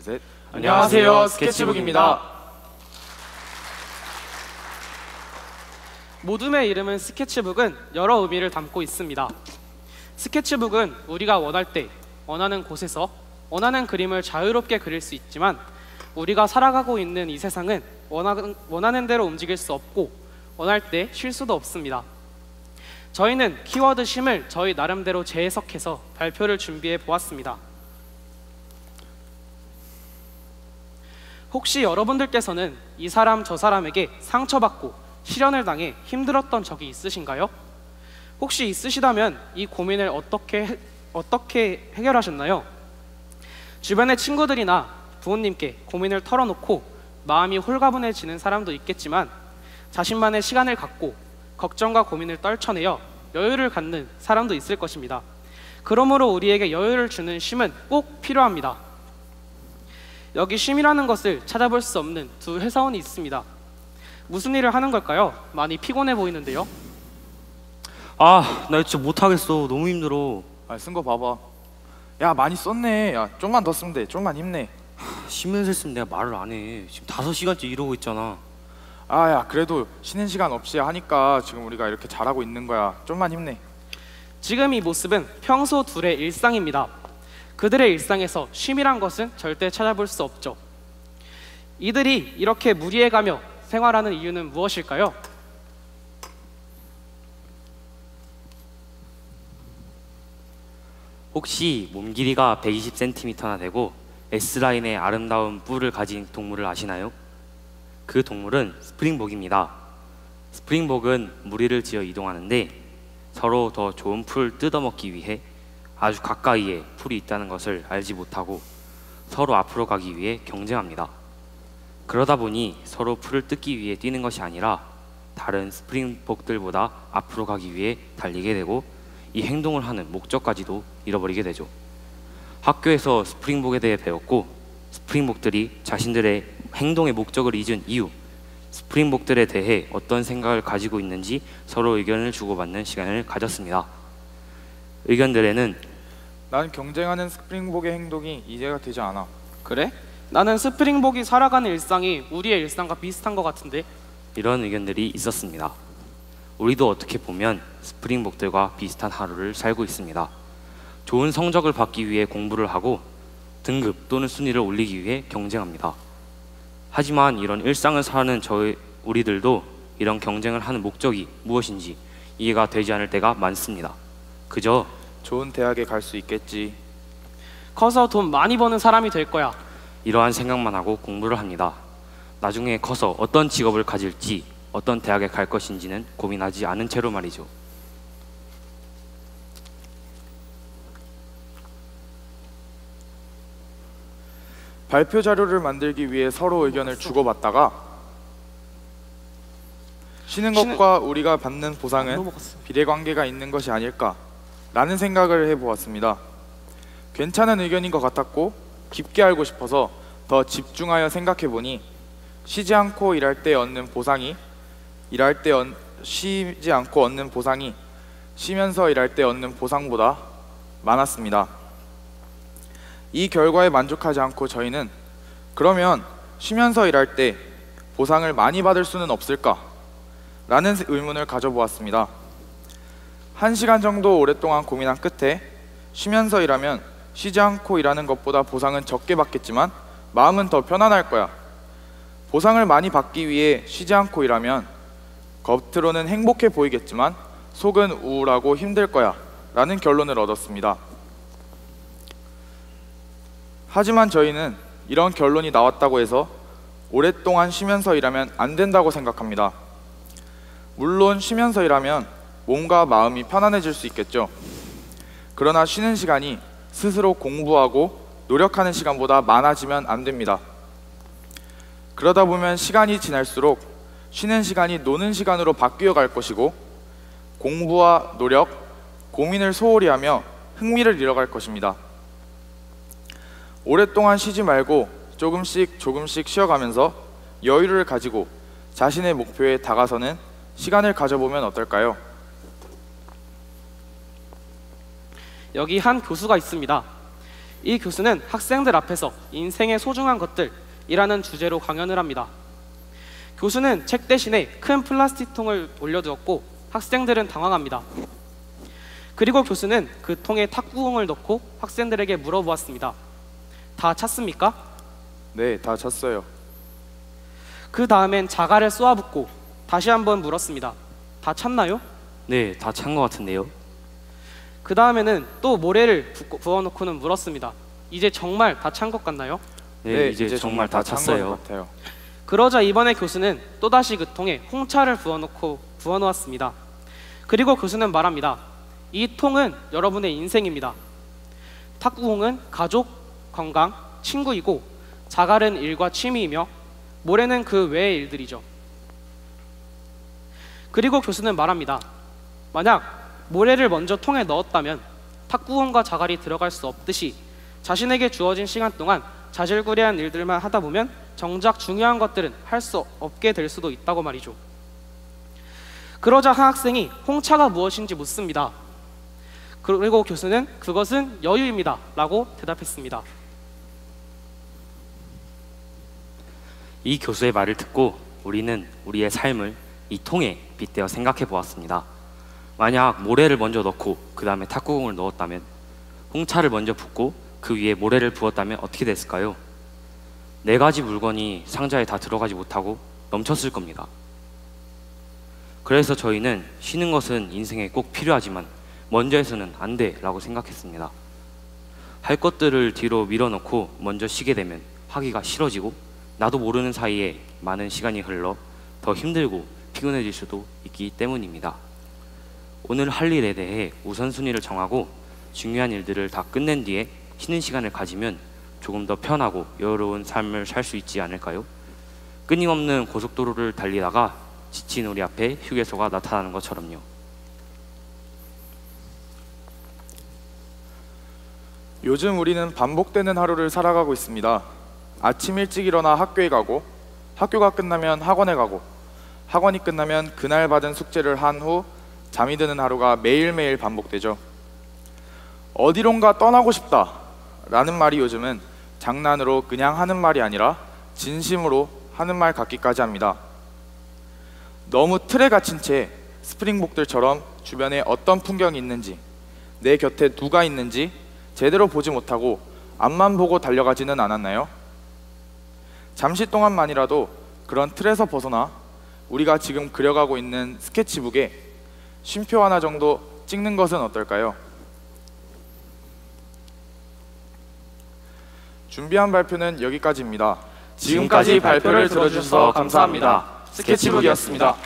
셋. 안녕하세요, 스케치북입니다. 모둠의 이름은 스케치북은 여러 의미를 담고 있습니다. 스케치북은 우리가 원할 때 원하는 곳에서 원하는 그림을 자유롭게 그릴 수 있지만 우리가 살아가고 있는 이 세상은 원하는 대로 움직일 수 없고 원할 때 쉴 수도 없습니다. 저희는 키워드 쉼을 저희 나름대로 재해석해서 발표를 준비해 보았습니다. 혹시 여러분들께서는 이 사람 저 사람에게 상처받고 실연을 당해 힘들었던 적이 있으신가요? 혹시 있으시다면 이 고민을 어떻게 해결하셨나요? 주변의 친구들이나 부모님께 고민을 털어놓고 마음이 홀가분해지는 사람도 있겠지만 자신만의 시간을 갖고 걱정과 고민을 떨쳐내어 여유를 갖는 사람도 있을 것입니다. 그러므로 우리에게 여유를 주는 쉼은 꼭 필요합니다. 여기 쉼이라는 것을 찾아볼 수 없는 두 회사원이 있습니다. 무슨 일을 하는 걸까요? 많이 피곤해 보이는데요. 나 진짜 못하겠어. 너무 힘들어. 쓴 거 봐봐. 야, 많이 썼네. 야, 좀만 더 쓰면 돼. 좀만 힘내. 쉬면서 했으면 내가 말을 안 해. 지금 5시간째 이러고 있잖아. 야, 그래도 쉬는 시간 없이 하니까 지금 우리가 이렇게 잘하고 있는 거야. 좀만 힘내. 지금 이 모습은 평소 둘의 일상입니다. 그들의 일상에서 쉼이란 것은 절대 찾아볼 수 없죠. 이들이 이렇게 무리해가며 생활하는 이유는 무엇일까요? 혹시 몸 길이가 120cm나 되고 S라인의 아름다운 뿔을 가진 동물을 아시나요? 그 동물은 스프링복입니다. 스프링복은 무리를 지어 이동하는데 서로 더 좋은 풀을 뜯어먹기 위해 아주 가까이에 풀이 있다는 것을 알지 못하고 서로 앞으로 가기 위해 경쟁합니다. 그러다 보니 서로 풀을 뜯기 위해 뛰는 것이 아니라 다른 스프링복들보다 앞으로 가기 위해 달리게 되고 이 행동을 하는 목적까지도 잃어버리게 되죠. 학교에서 스프링복에 대해 배웠고 스프링복들이 자신들의 행동의 목적을 잊은 이유, 스프링복들에 대해 어떤 생각을 가지고 있는지 서로 의견을 주고받는 시간을 가졌습니다. 의견들에는 난 경쟁하는 스프링복의 행동이 이해가 되지 않아. 그래? 나는 스프링복이 살아가는 일상이 우리의 일상과 비슷한 것 같은데? 이런 의견들이 있었습니다. 우리도 어떻게 보면 스프링복들과 비슷한 하루를 살고 있습니다. 좋은 성적을 받기 위해 공부를 하고 등급 또는 순위를 올리기 위해 경쟁합니다. 하지만 이런 일상을 사는 우리들도 이런 경쟁을 하는 목적이 무엇인지 이해가 되지 않을 때가 많습니다. 그저 좋은 대학에 갈 수 있겠지. 커서 돈 많이 버는 사람이 될 거야. 이러한 생각만 하고 공부를 합니다. 나중에 커서 어떤 직업을 가질지 어떤 대학에 갈 것인지는 고민하지 않은 채로 말이죠. 발표 자료를 만들기 위해 서로 의견을 주고받다가 쉬는 것과 우리가 받는 보상은 비례관계가 있는 것이 아닐까 라는 생각을 해보았습니다. 괜찮은 의견인 것 같았고 깊게 알고 싶어서 더 집중하여 생각해보니 쉬지 않고 일할 때 얻는 보상이 쉬지 않고 얻는 보상이 쉬면서 일할 때 얻는 보상보다 많았습니다. 이 결과에 만족하지 않고 저희는 그러면 쉬면서 일할 때 보상을 많이 받을 수는 없을까? 라는 의문을 가져보았습니다. 1시간 정도 오랫동안 고민한 끝에 쉬면서 일하면 쉬지 않고 일하는 것보다 보상은 적게 받겠지만 마음은 더 편안할 거야. 보상을 많이 받기 위해 쉬지 않고 일하면 겉으로는 행복해 보이겠지만 속은 우울하고 힘들 거야 라는 결론을 얻었습니다. 하지만 저희는 이런 결론이 나왔다고 해서 오랫동안 쉬면서 일하면 안 된다고 생각합니다. 물론 쉬면서 일하면 몸과 마음이 편안해질 수 있겠죠. 그러나 쉬는 시간이 스스로 공부하고 노력하는 시간보다 많아지면 안 됩니다. 그러다 보면 시간이 지날수록 쉬는 시간이 노는 시간으로 바뀌어 갈 것이고 공부와 노력, 고민을 소홀히 하며 흥미를 잃어갈 것입니다. 오랫동안 쉬지 말고 조금씩 쉬어가면서 여유를 가지고 자신의 목표에 다가서는 시간을 가져보면 어떨까요? 여기 한 교수가 있습니다. 이 교수는 학생들 앞에서 인생의 소중한 것들이라는 주제로 강연을 합니다. 교수는 책 대신에 큰 플라스틱 통을 올려두었고 학생들은 당황합니다. 그리고 교수는 그 통에 탁구공을 넣고 학생들에게 물어보았습니다. 다 찼습니까? 네, 다 찼어요. 그 다음엔 자갈을 쏘아붓고 다시 한번 물었습니다. 다 찼나요? 네, 다 찬 것 같은데요. 그 다음에는 또 모래를 부어놓고는 물었습니다. 이제 정말 다 찬 것 같나요? 네, 이제 정말 다 찬 찼어요. 것 같아요. 그러자 이번에 교수는 또다시 그 통에 홍차를 부어놓았습니다. 그리고 교수는 말합니다. 이 통은 여러분의 인생입니다. 탁구공은 가족, 건강, 친구이고 자갈은 일과 취미이며 모래는 그 외의 일들이죠. 그리고 교수는 말합니다. 만약 모래를 먼저 통에 넣었다면 탁구공과 자갈이 들어갈 수 없듯이 자신에게 주어진 시간 동안 자질구레한 일들만 하다 보면 정작 중요한 것들은 할 수 없게 될 수도 있다고 말이죠. 그러자 한 학생이 홍차가 무엇인지 묻습니다. 그리고 교수는 그것은 여유입니다 라고 대답했습니다. 이 교수의 말을 듣고 우리는 우리의 삶을 이 통에 빗대어 생각해 보았습니다. 만약 모래를 먼저 넣고 그 다음에 탁구공을 넣었다면, 홍차를 먼저 붓고 그 위에 모래를 부었다면 어떻게 됐을까요? 네 가지 물건이 상자에 다 들어가지 못하고 넘쳤을 겁니다. 그래서 저희는 쉬는 것은 인생에 꼭 필요하지만 먼저 해서는 안 돼 라고 생각했습니다. 할 것들을 뒤로 밀어놓고 먼저 쉬게 되면 하기가 싫어지고 나도 모르는 사이에 많은 시간이 흘러 더 힘들고 피곤해질 수도 있기 때문입니다. 오늘 할 일에 대해 우선순위를 정하고 중요한 일들을 다 끝낸 뒤에 쉬는 시간을 가지면 조금 더 편하고 여유로운 삶을 살 수 있지 않을까요? 끊임없는 고속도로를 달리다가 지친 우리 앞에 휴게소가 나타나는 것처럼요. 요즘 우리는 반복되는 하루를 살아가고 있습니다. 아침 일찍 일어나 학교에 가고, 학교가 끝나면 학원에 가고, 학원이 끝나면 그날 받은 숙제를 한 후 잠이 드는 하루가 매일매일 반복되죠. 어디론가 떠나고 싶다 라는 말이 요즘은 장난으로 그냥 하는 말이 아니라 진심으로 하는 말 같기까지 합니다. 너무 틀에 갇힌 채 스프링복들처럼 주변에 어떤 풍경이 있는지, 내 곁에 누가 있는지 제대로 보지 못하고 앞만 보고 달려가지는 않았나요? 잠시 동안만이라도 그런 틀에서 벗어나 우리가 지금 그려가고 있는 스케치북에 쉼표 하나 정도 찍는 것은 어떨까요? 준비한 발표는 여기까지입니다. 지금까지 발표를 들어주셔서 감사합니다. 스케치북이었습니다.